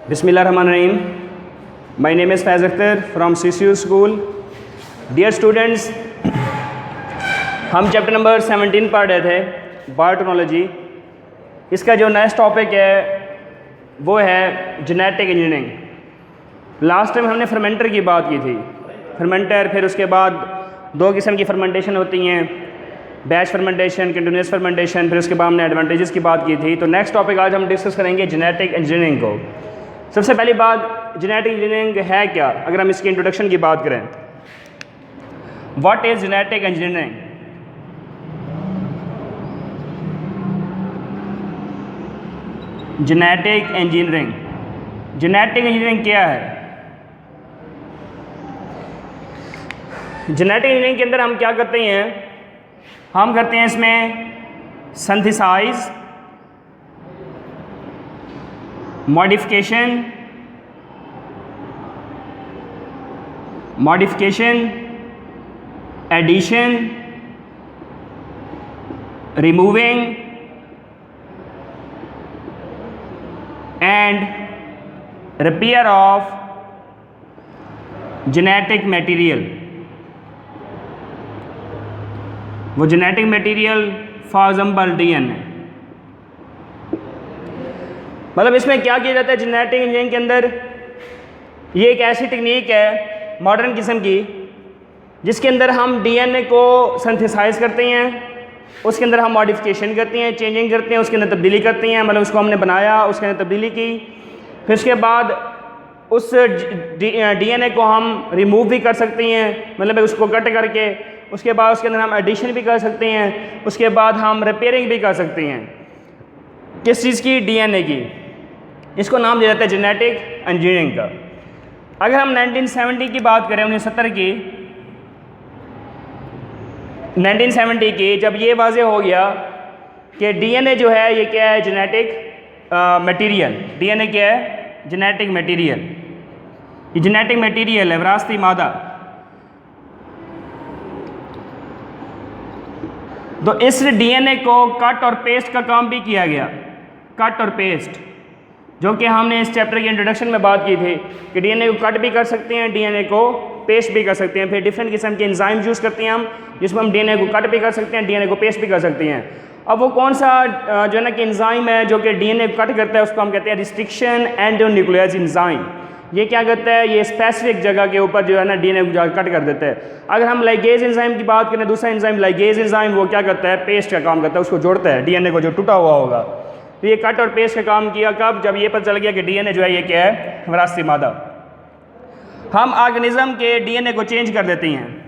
Bismillahirrahmanirrahim. My name is Faiz Akhtar from CCU School. Dear students, हम chapter number 17 पढ़ रहे थे biotechnology. इसका जो नेक्स्ट टॉपिक है वो है जेनेटिक इंजीनियरिंग। लास्ट टाइम हमने फर्मेंटर की बात की थी। फर्मेंटर, फिर उसके बाद दो किस्म की फर्मेंटेशन होती हैं, बैच फर्मेंटेशन, कंटिन्यूस फर्मेंटेशन, फिर उसके बाद हमने एडवांटेजेस की बात की थी। तो नेक्स्ट टॉपिक आज हम डिस्कस करेंगे जेनेटिक इंजीनियरिंग को। सबसे पहली बात, जेनेटिक इंजीनियरिंग है क्या? अगर हम इसकी इंट्रोडक्शन की बात करें, what is genetic engineering? Genetic engineering, genetic engineering क्या है? जेनेटिक इंजीनियरिंग के अंदर हम क्या करते हैं? हम करते हैं इसमें synthesize, modification, addition, removing and repair of genetic material. वो genetic material for example DNA. मतलब इसमें क्या किया जाता है जेनेटिक इंजीनियरिंग के अंदर? ये एक ऐसी टेक्निक है मॉडर्न किस्म की जिसके अंदर हम डीएनए को सिंथेसाइज करते हैं, उसके अंदर हम मॉडिफिकेशन करते हैं, चेंजिंग करते हैं, उसके अंदर तब्दीली करते हैं। मतलब उसको हमने बनाया, उसके अंदर तब्दीली की, फिर उसके बाद उस डीएनए को हम रिमूव भी कर सकते हैं, मतलब उसको कट करके। उसके बाद उसके अंदर हम एडिशन भी कर सकते हैं, उसके बाद हम रिपेयरिंग भी कर सकते हैं। किस चीज़ की? डीएनए की। इसको नाम दिया जाता है जेनेटिक इंजीनियरिंग का। अगर हम 1970 की बात करें, 1970 की, 1970 की, जब ये वाज़े हो गया कि डीएनए जो है ये क्या है? Genetic material. डीएनए क्या है? Genetic material. ये जेनेटिक मटेरियल है, विरासती मादा। तो इस डीएनए को कट और पेस्ट का काम भी किया गया। कट और पेस्ट, जो कि हमने इस चैप्टर के इंट्रोडक्शन में बात की थी कि डीएनए को कट भी कर सकते हैं, डीएनए को पेस्ट भी कर सकते हैं। फिर डिफरेंट किस्म के एंजाइम यूज़ करते हैं हम, जिसमें हम डीएनए को कट भी कर सकते हैं, डीएनए को पेस्ट भी कर सकते हैं। अब वो कौन सा जो है ना कि एंजाइम है जो कि डीएनए को कट करता है, उसको हम कहते हैं रिस्ट्रिक्शन एंडोन्यूक्लियस एंजाइम। ये क्या करता है? ये स्पेसिफिक जगह के ऊपर जो है ना डीएनए को कट कर देता है। अगर हम लाइगेज एंजाइम की बात करें, दूसरा एंजाइम लाइगेज एंजाइम, वो क्या करता है? पेस्ट का काम करता है, उसको जोड़ता है डीएनए को जो टूटा हुआ होगा। तो ये कट और पेस्ट का काम किया कब? जब ये पता चल गया कि डीएनए जो है ये क्या है? विरासती मादा। हम ऑर्गेनिज्म के डीएनए को चेंज कर देते हैं।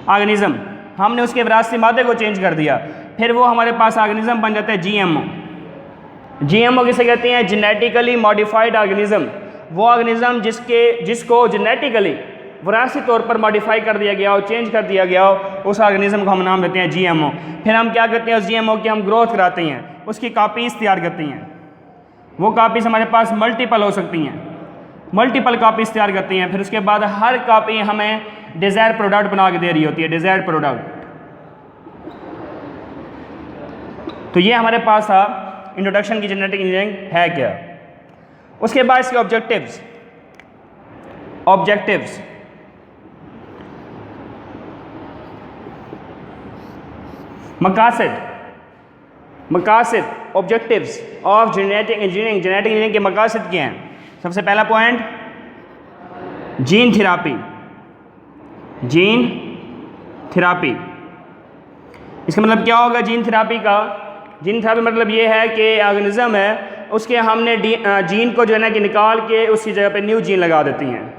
ऑर्गेनिज्म, हमने उसके विरासती मादे को चेंज कर दिया, फिर वो हमारे पास ऑर्गेनिज्म बन जाता है जीएमओ। जीएमओ किसे कहते हैं? Genetically modified organism. वो ऑर्गेनिज्म जिसको जेनेटिकली विरासती तौर पर मॉडिफाई कर दिया गया हो, चेंज कर दिया गया हो, उस ऑर्गेनिज्म को हम नाम देते हैं जीएमओ। फिर हम क्या करते हैं? उस जीएमओ की हम ग्रोथ कराते हैं, उसकी कापीज़ तैयार करते हैं। वो कापीज़ हमारे पास मल्टीपल हो सकती हैं, मल्टीपल कापीज़ तैयार करते हैं। फिर उसके बाद हर कापी हमें डिज़ायर प्रोडक्ट बना के दे रही होती है, डिज़ायर प्रोडक्ट। तो ये हमारे पास था इंट्रोडक्शन की जेनेटिक इंजीनियरिंग है क्या। उसके बाद इसके ऑब्जेक्टिव्स। मकासद objectives of genetic engineering. Genetic engineering के मकासद क्या हैं? सबसे पहला point, gene therapy. Gene therapy, इसका मतलब क्या होगा जीन थेरापी का? जीन थेरापी मतलब ये है कि ऑर्गेनिज्म है, उसके हमने जीन को जो है ना कि निकाल के उसकी जगह पे न्यू जीन लगा देती हैं।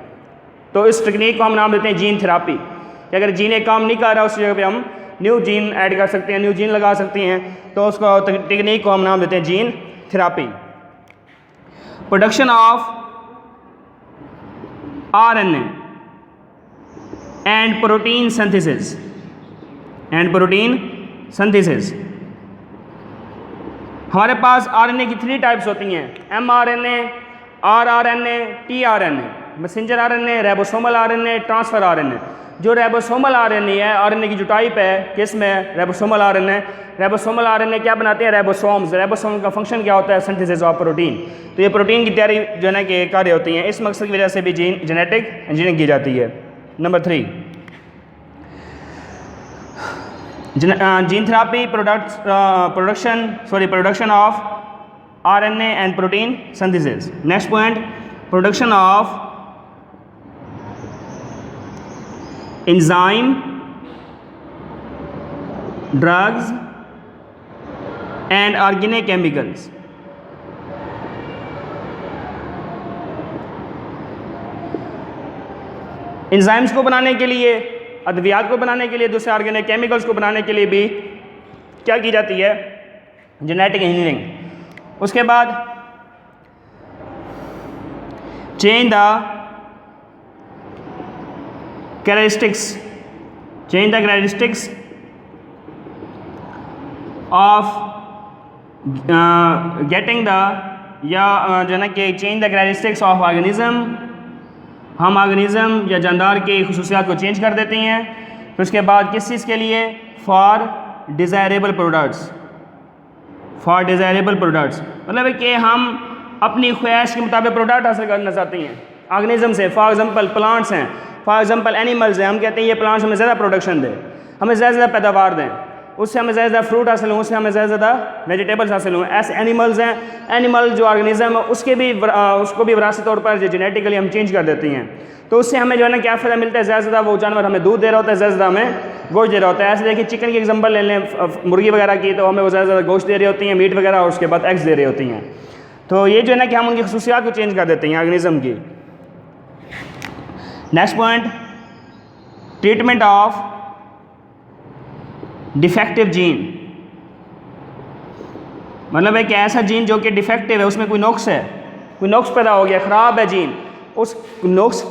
तो इस टेक्निक को हम नाम देते हैं जीन थेरापी। कि अगर जीन एक काम नहीं कर रहा, उस जगह पे हम न्यू जीन ऐड कर सकते हैं, न्यू जीन लगा सकते हैं। तो उसको टेक्निक को हम नाम देते हैं gene therapy. Production of RNA and protein synthesis. हमारे पास आरएनए की 3 टाइप्स होती हैं, mRNA, rRNA, tRNA. Messenger RNA, ribosomal RNA, transfer RNA. जो राइबोसोमल आरएनए है, आरएनए की जो टाइप है किस में, राइबोसोमल आरएनए। राइबोसोमल आरएनए क्या बनाते हैं, राइबोसोम्स। राइबोसोम का फंक्शन क्या होता है, सिंथेसिस ऑफ प्रोटीन। तो ये प्रोटीन की तैयारी जो है ना कि कार्य होती हैं। इस मकसद की वजह से भी जेनेटिक इंजीनियरिंग की जाती है। Number 3, gene therapy production of RNA and protein synthesis. Next point, production of enzyme, drugs and organic chemicals. Enzymes को बनाने के लिए, अद्वियात को बनाने के लिए, दूसरे ऑर्गेनिक केमिकल्स को बनाने के लिए भी क्या की जाती है, जेनेटिक इंजीनियरिंग। उसके बाद change the characteristics of getting the, या जो है ना कि change the characteristics of organism. हम ऑर्गेनिज्म या जानदार की खुसूसियात को चेंज कर देते हैं। फिर उसके बाद किस चीज़ के लिए, for desirable products. For desirable products मतलब है कि हम अपनी ख्वाहिश के मुताबिक प्रोडक्ट हासिल करना चाहते हैं ऑर्गेनिज्म से। फॉर एग्जांपल प्लांट्स हैं, फॉर एग्जांपल एनिमल्स हैं। हम कहते हैं ये प्लांट्स हमें ज़्यादा प्रोडक्शन दें, हमें ज़्यादा ज़्यादा पैदावार दें, उससे हमें ज़्यादा ज़्यादा फ्रूट हासिल हों, उससे हमें ज़्यादा ज़्यादा वेजिटेबल्स हासिल हों। ऐसे एनिमल्स हैं, एनिमल जो ऑर्गेनिज्म है उसको भी विरासती तौर पर जेनेटिकली हम चेंज कर देते हैं। तो उससे हमें जो है ना क्या फ़ायदा मिलता है, ज़्यादा से ज़्यादा वो जानवर हमें दूध दे रहा होता है, ज़्यादा से ज़्यादा हमें गोश्त दे रहा होता है। ऐसे देखिए चिकन की एग्जांपल ले लें, मुर्गी वगैरह की, तो हमें वो ज़्यादा से ज़्यादा गोश्त दे रही होती हैं, मीट वगैरह, और उसके बाद एग्स दे रही होती हैं। तो ये जो है ना कि हम उनकी खसूसियात को चेंज कर देते हैं ऑर्गेनिज्म की। Next point, treatment of defective gene. मतलब है कि ऐसा जीन जो कि डिफेक्टिव है, उसमें कोई नुक्स है, कोई नुक्स पैदा हो गया, ख़राब है जीन, उस नुक्स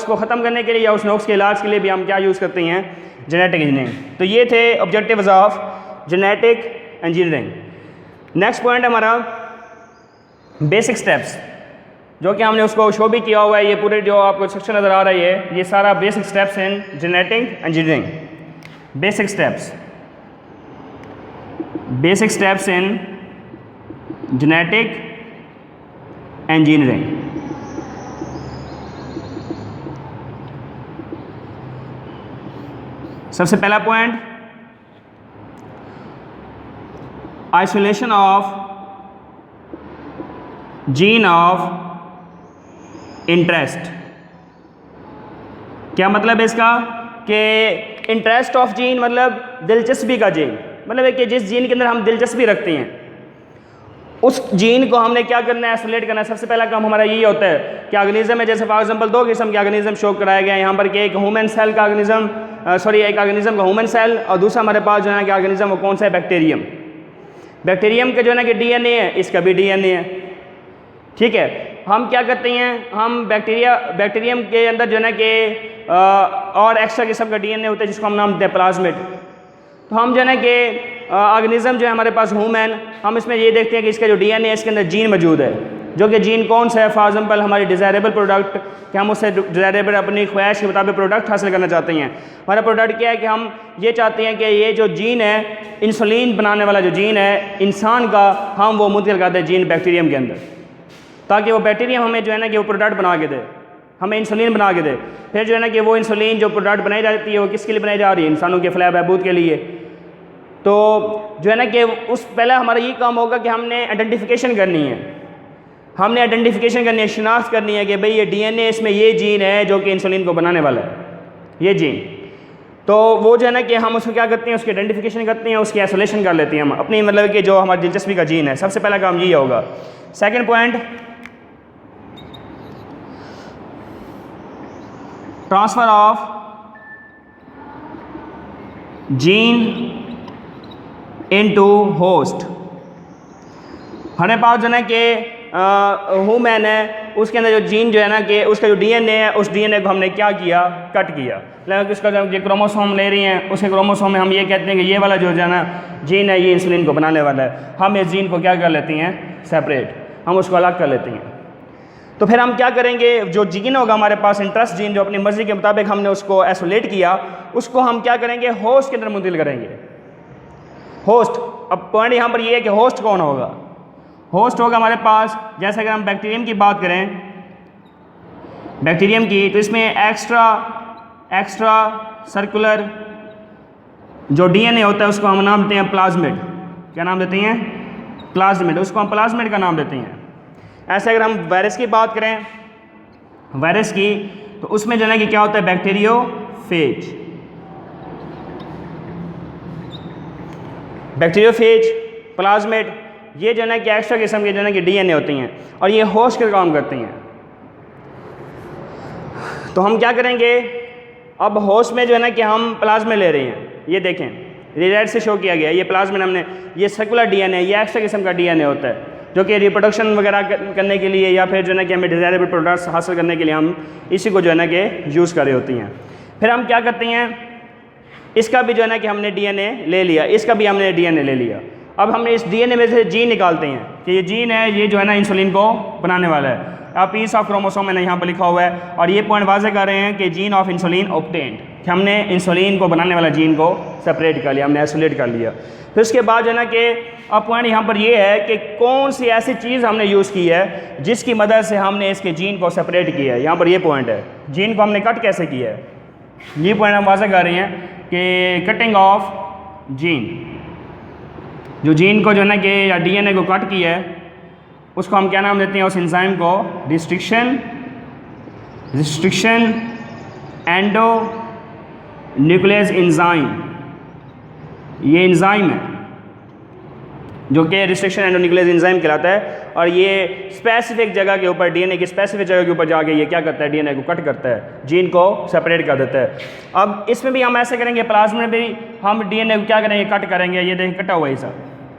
को ख़त्म करने के लिए या उस नुक्स के इलाज के लिए भी हम क्या यूज़ करते हैं, जेनेटिक इंजीनियरिंग। तो ये थे objectives of genetic engineering. Next point हमारा बेसिक स्टेप्स, जो कि हमने उसको शो भी किया हुआ है। ये पूरे जो आपको सेक्शन नज़र आ रही है, ये सारा basic steps in genetic engineering. Basic steps in genetic engineering. सबसे पहला point, isolation of gene of interest. क्या मतलब है इसका, कि इंटरेस्ट ऑफ जीन मतलब दिलचस्पी का जीन, मतलब है कि जिस जीन के अंदर हम दिलचस्पी रखते हैं उस जीन को हमने क्या करना है, आइसोलेट करना है। सबसे पहला काम हमारा यही होता है कि ऑर्गेनिज्म में, जैसे फॉर एग्जांपल 2 किस्म के ऑर्गेनिज्म शो कराया गया है यहाँ पर, कि एक ह्यूमन सेल का ऑर्गेनिज्म, एक ऑर्गेनिज्म का ह्यूमन सेल, और दूसरा हमारे पास जो है ना कि ऑर्गेनिज्म वो कौन सा है, बैक्टीरियम। बैक्टीरियम के जो है ना कि डीएनए है, इसका भी डीएनए है। ठीक है, हम क्या करते हैं, हम बैक्टीरियम के अंदर जो है ना कि और एक्स्ट्रा किस्म का डीएनए होता है जिसको हम नाम देते हैं प्लाज्मिड। तो हम जो है ना कि ऑर्गेनिज्म जो है हमारे पास ह्यूमन, हम इसमें ये देखते हैं कि इसका जो डीएनए है इसके अंदर जीन मौजूद है, जो कि जीन कौन सा है, फॉर एग्जांपल हमारी डिज़ायरेबल प्रोडक्ट, कि हम उससे डिज़ायरेबल अपनी ख्वाहिश के मुताबिक प्रोडक्ट हासिल करना चाहते हैं। हमारा प्रोडक्ट क्या है कि हम ये चाहते हैं कि ये जो जीन है, इंसुलिन बनाने वाला जो जीन है इंसान का, हम वो मुंतकिल करते हैं जीन बैक्टीरियम के अंदर, ताकि वो बैक्टीरियम हमें जो है ना कि वो प्रोडक्ट बना के दे, हमें इंसुलिन बना के दे। फिर जो है ना कि वो इंसुलिन जो प्रोडक्ट बनाई जाती है वो किसके लिए बनाई जा रही है, इंसानों के फलाह बहबूद के लिए। तो जो है ना कि उस पहले हमारा ये काम होगा कि हमने आइडेंटिफिकेशन करनी है, शिनाख्त करनी है कि भाई ये डीएनए इसमें ये जीन है जो कि इंसुलिन को बनाने वाला है, ये जीन। तो वो जो है ना कि हम उसको क्या करते हैं, उसकी आइडेंटिफिकेशन करते हैं, उसकी आइसोलेशन कर लेते हैं हम अपनी, मतलब कि जो हमारी दिलचस्पी का जीन है। सबसे पहला काम यही होगा। Second point, transfer of gene into host. हमारे पास जो है ना कि ह्यूमन है, उसके अंदर जो जीन जो है ना कि उसका जो डीएनए है, उस डीएनए को हमने क्या किया, कट किया। मतलब उसका जो ये क्रोमोसोम ले रही हैं, उसके क्रोमोसोम में हम ये कहते हैं कि ये वाला जो है ना जीन है, ये इंसुलिन को बनाने वाला है। हम इस जीन को क्या कर लेते हैं, सेपरेट, हम उसको अलग कर लेते हैं। तो फिर हम क्या करेंगे, जो जीन होगा हमारे पास इंटरेस्ट जीन, जो अपनी मर्जी के मुताबिक हमने उसको आइसोलेट किया, उसको हम क्या करेंगे, होस्ट के अंदर मुंतकिल करेंगे। होस्ट, अब पॉइंट यहाँ पर ये है कि होस्ट कौन होगा। होस्ट होगा हमारे पास, जैसे अगर हम बैक्टीरियम की बात करें, बैक्टीरियम की, तो इसमें एक्स्ट्रा सर्कुलर जो डीएनए होता है उसको हम नाम देते हैं प्लाज्मिड। क्या नाम देते हैं, प्लाज्मिड, उसको हम प्लाज्मिड का नाम देते हैं। ऐसे अगर हम वायरस की बात करें, वायरस की, तो उसमें जो है कि क्या होता है, बैक्टीरियोफेज, बैक्टीरियोफेज, प्लाज्मिड, ये जो है कि एक्स्ट्रा किस्म के जो है कि डीएनए होती हैं और ये होस्ट का काम करती हैं। तो हम क्या करेंगे, अब होस्ट में जो है ना कि हम प्लाज्मिड ले रहे हैं, ये देखें रेड से शो किया गया, ये प्लाज्मिड हमने, ये सर्कुलर डीएनए, ये एक्स्ट्रा किस्म का डीएनए होता है जो कि रिप्रोडक्शन वगैरह करने के लिए या फिर जो है ना कि हमें डिज़ायरेबल प्रोडक्ट्स हासिल करने के लिए हम इसी को जो है ना कि यूज़ कर रही होती हैं। फिर हम क्या करते हैं, इसका भी जो है ना कि हमने डीएनए ले लिया, इसका भी हमने डीएनए ले लिया। अब हमने इस डीएनए में से जीन निकालते हैं कि ये जीन है, ये जो है ना इंसुलिन को बनाने वाला है। अब पीस ऑफ क्रोमोसोम मैंने यहाँ पर लिखा हुआ है और ये पॉइंट वाज़े कर रहे हैं कि जीन ऑफ इंसुलिन ऑब्टेन्ड, कि हमने इंसुलिन को बनाने वाला जीन को सेपरेट कर लिया, हमने आइसोलेट कर लिया। फिर उसके बाद जो है ना कि अब पॉइंट यहाँ पर ये है कि कौन सी ऐसी चीज़ हमने यूज़ की है जिसकी मदद से हमने इसके जीन को सेपरेट किया है। यहाँ पर ये पॉइंट है, जीन को हमने कट कैसे किया है, ये पॉइंट हम वाज़े कर रहे हैं कि कटिंग ऑफ जीन, जो जीन को जो है ना कि या डीएनए को कट किया है उसको हम क्या नाम देते हैं, उस एंजाइम को रिस्ट्रिक्शन एंडो न्यूक्लियस एंजाइम। ये एंजाइम है जो कि रिस्ट्रिक्शन एंडोन्यूक्लियस एंजाइम कहलाता है और ये स्पेसिफिक जगह के ऊपर, डीएनए की स्पेसिफिक जगह के ऊपर जाके ये क्या करता है, डीएनए को कट करता है, जीन को सेपरेट कर देता है। अब इसमें भी हम ऐसे करेंगे, प्लाज्मा में भी हम डीएनए को क्या करेंगे, कट करेंगे। ये देखिए कटा हुआ हिस्सा,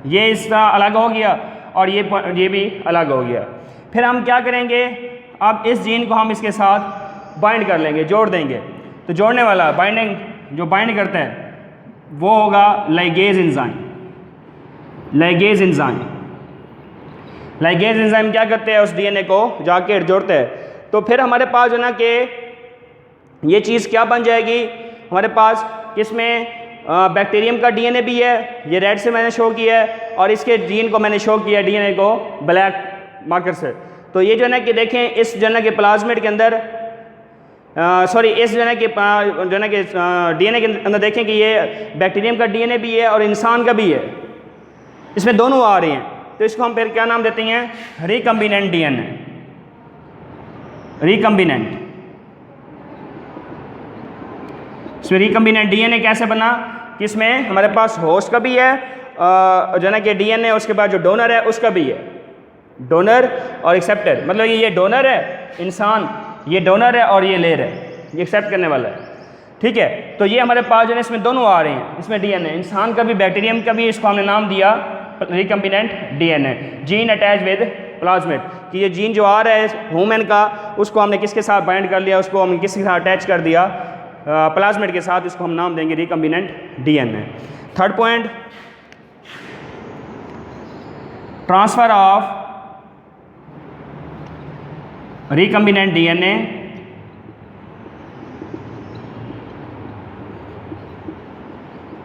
ये इसका अलग हो गया और ये भी अलग हो गया। फिर हम क्या करेंगे, अब इस जीन को हम इसके साथ बाइंड कर लेंगे, जोड़ देंगे। तो जोड़ने वाला बाइंडिंग जो बाइंड करता है वो होगा ligase enzyme. Ligase enzyme, ligase enzyme क्या करते हैं, उस डीएनए को जाके जोड़ते हैं। तो फिर हमारे पास जो ना कि ये चीज़ क्या बन जाएगी, हमारे पास इसमें बैक्टीरियम का डीएनए भी है, ये रेड से मैंने शो किया है और इसके जीन को मैंने शो किया डीएनए को ब्लैक मार्कर से। तो ये जो है ना कि देखें, इस जो है ना कि प्लाज्मिड के अंदर इस जो है ना कि डीएनए के अंदर देखें कि ये बैक्टीरियम का डीएनए भी है और इंसान का भी है, इसमें दोनों आ रहे हैं। तो इसको हम फिर क्या नाम देते हैं, रिकम्बिनेंट डीएनए। रिकम्बिनेंट, इसमें रिकम्बिनेंट डीएनए कैसे बना कि इसमें हमारे पास होस्ट का भी है जो है ना कि डीएनए, उसके बाद जो डोनर है उसका भी है, डोनर और एक्सेप्टर। मतलब ये डोनर है इंसान, ये डोनर है और ये लेयर है, ये एक्सेप्ट करने वाला है। ठीक है, तो ये हमारे पास जो है इसमें दोनों आ रहे हैं, इसमें डीएनए इंसान का भी बैक्टीरियम का भी, इसको हमने नाम दिया recombinant DNA, gene attach with plasmid. कि ये जीन जो आ रहा है ह्यूमन का, उसको हमने किसके साथ बाइंड कर लिया, उसको हमने किसके साथ अटैच कर दिया, प्लाज्मिड के साथ, इसको हम नाम देंगे recombinant DNA. Third point, transfer of recombinant DNA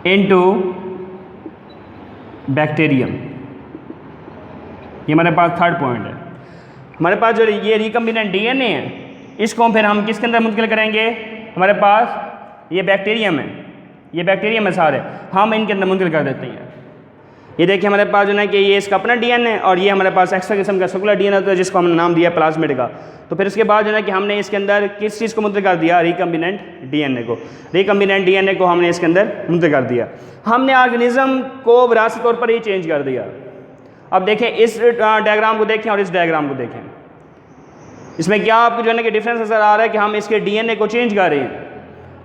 into bacterium. ये हमारे पास थर्ड पॉइंट है। हमारे पास जो ये रिकम्बिनेंट डीएनए है, इसको फिर हम किसके अंदर मुंतकिल करेंगे, हमारे पास ये बैक्टीरियम है, ये बैक्टीरियम है सारे, हम इनके अंदर मुंतकिल कर देते हैं। ये देखिए हमारे पास जो है कि ये इसका अपना डीएनए और ये हमारे पास एक्स्ट्रा किस्म का सर्कुलर डीएनए होता है जिसको हमने नाम दिया प्लाज्मिड का। तो फिर उसके बाद जो है कि हमने इसके अंदर किस चीज़ को मुंतकिल कर दिया, रिकम्बिनेंट डीएनए को। रिकम्बिनेंट डीएनए को हमने इसके अंदर मुंतकिल कर दिया। हमने ऑर्गेनिज्म को विरासती तौर पर ही चेंज कर दिया। अब देखें इस डायग्राम को देखें और इस डायग्राम को देखें, इसमें क्या आपको जो है कि डिफरेंस नज़र आ रहा है कि हम इसके डीएनए को चेंज कर रहे हैं।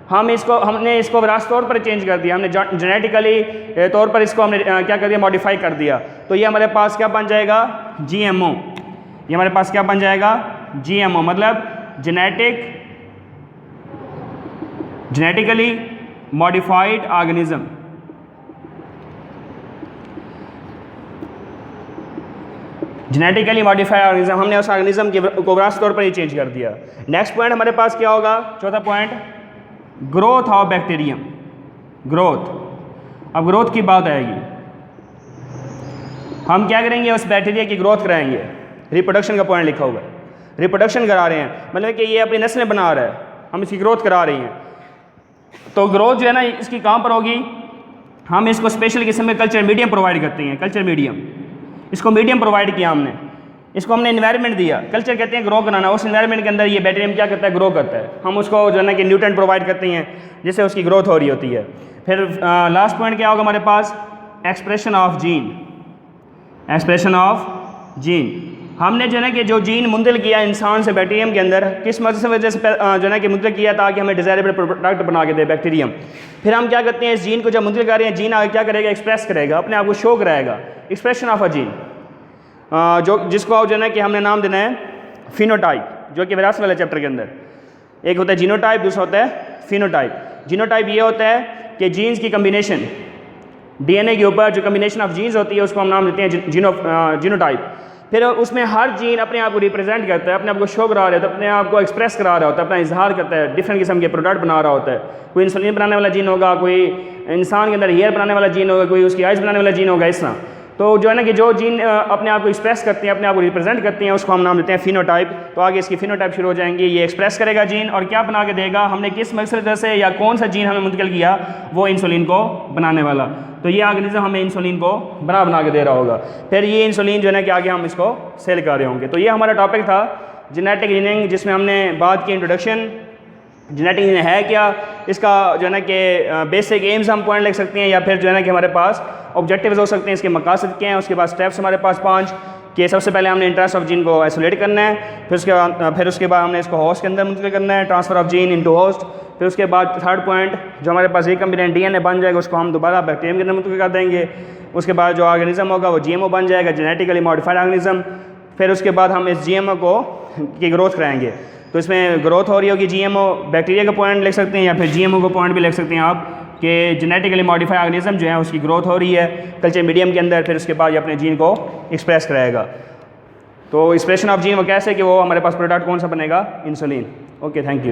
हमने इसको विरासती तौर पर चेंज कर दिया, हमने जेनेटिकली तौर पर इसको हमने क्या कर दिया, मॉडिफाई कर दिया। तो ये हमारे पास क्या बन जाएगा, जीएमओ। ये हमारे पास क्या बन जाएगा, जीएमओ, मतलब genetically modified organism. Genetically modified organism, हमने उस ऑर्गेनिज्म को विरासती तौर पर ही चेंज कर दिया। नेक्स्ट पॉइंट हमारे पास क्या होगा, चौथा point, growth of bacterium. Growth, अब ग्रोथ की बात आएगी, हम क्या करेंगे, उस बैक्टीरिया की ग्रोथ कराएंगे। रिप्रोडक्शन का पॉइंट लिखा हुआ है, रिप्रोडक्शन करा रहे हैं, मतलब कि ये अपनी नस्लें बना रहा है, हम इसकी ग्रोथ करा रही हैं। तो ग्रोथ जो है ना इसकी कहाँ पर होगी, हम इसको स्पेशल किस्म में कल्चर मीडियम प्रोवाइड करते हैं। कल्चर मीडियम, इसको मीडियम प्रोवाइड किया हमने, इसको हमने इन्वायरमेंट दिया। कल्चर कहते हैं ग्रो कराना, उस इन्वायरमेंट के अंदर ये बैक्टीरियम क्या करता है, ग्रो करता है। हम उसको जो है ना कि न्यूट्रिएंट प्रोवाइड करते हैं जिससे उसकी ग्रोथ हो रही होती है। फिर लास्ट पॉइंट क्या होगा हमारे पास, expression of gene. Expression of gene, हमने जो है ना कि जो जीन मुंतकिल किया इंसान से बैक्टीरियम के अंदर, किस वजह से जो है ना कि मुंतकिल किया ताकि हमें डिज़ायरेबल प्रोडक्ट बना के दे बैक्टीरियम। फिर हम क्या करते हैं, इस जीन को जब मुंतकिल कर रहे हैं, जीन आगे क्या करेगा, एक्सप्रेस करेगा, अपने आप को शो कराएगा। एक्सप्रेशन ऑफ अ जीन, जो जिसको जो है ना कि हमने नाम देना है फिनोटाइप, जो कि विरासत वाले चैप्टर के अंदर एक होता है जीनोटाइप, दूसरा होता है फिनोटाइप। जीनोटाइप ये होता है कि जीन्स की कम्बिनेशन, डीएनए के ऊपर जो कम्बिनेशन ऑफ जीन्स होती है उसको हम नाम देते हैं जीनोटाइप। फिर उसमें हर जीन अपने आप को रिप्रेजेंट करता है, अपने आप को शो करा रहा होता है, अपने आप को एक्सप्रेस करा रहा होता है, अपना इजहार करता है, डिफरेंट किस्म के प्रोडक्ट बना रहा होता है। कोई इंसुलिन बनाने वाला जीन होगा, कोई इंसान के अंदर हेयर बनाने वाला जीन होगा, कोई उसकी आइज़ बनाने वाला जीन होगा, इस तरह। तो जो है ना कि जो जीन अपने आप को एक्सप्रेस करते हैं, अपने आप को रिप्रेजेंट करते हैं, उसको हम नाम देते हैं फिनोटाइप। तो आगे इसकी फिनोटाइप शुरू हो जाएंगी, ये एक्सप्रेस करेगा जीन और क्या बना के देगा, हमने किस मकसद से या कौन सा जीन हमें मुंतकिल किया, वो इंसुलिन को बनाने वाला। तो ये ऑर्गेनिज्म हमें इंसुलिन को बना के दे रहा होगा। फिर ये इंसुलिन जो है ना कि आगे हम इसको सेल कर रहे होंगे। तो ये हमारा टॉपिक था जेनेटिक इंजीनियरिंग, जिसमें हमने बात की इंट्रोडक्शन, जेनेटिक इंजीनियरिंग है क्या, इसका जो है ना कि बेसिक एम्स हम पॉइंट लिख सकते हैं, या फिर जो है ना कि हमारे पास ऑब्जेक्टिव्स हो सकते हैं, इसके मकासद क्या हैं। उसके बाद स्टेप्स हमारे पास 5 कि सबसे पहले हमने इंटरेस्ट ऑफ जीन को आइसोलेट करना है, फिर उसके बाद हमने इसको होस्ट के अंदर मुंतकिल करना है, transfer of gene into host. फिर उसके बाद थर्ड पॉइंट, जो हमारे पास रिकम्बिनेंट डीएनए बन जाएगा उसको हम दोबारा बैक्टीरियम के अंदर मुंतकिल कर देंगे। उसके बाद जो ऑर्गेनिज्म होगा वो जीएमओ बन जाएगा, जेनेटिकली मॉडिफाइड ऑर्गेनिज्म। फिर उसके बाद हम इस जीएमओ को की ग्रोथ कराएंगे। तो इसमें ग्रोथ हो रही होगी जीएमओ, बैक्टीरिया का पॉइंट लिख सकते हैं, या फिर जीएमओ का पॉइंट भी लिख सकते हैं आप कि जेनेटिकली मॉडिफाइड ऑर्गेनिज्म जो है उसकी ग्रोथ हो रही है कल्चर मीडियम के अंदर। फिर उसके बाद ये अपने जीन को एक्सप्रेस कराएगा। तो एक्सप्रेशन ऑफ जीन वो कैसे कि वो हमारे पास प्रोडक्ट कौन सा बनेगा, इंसुलिन। Okay, thank you.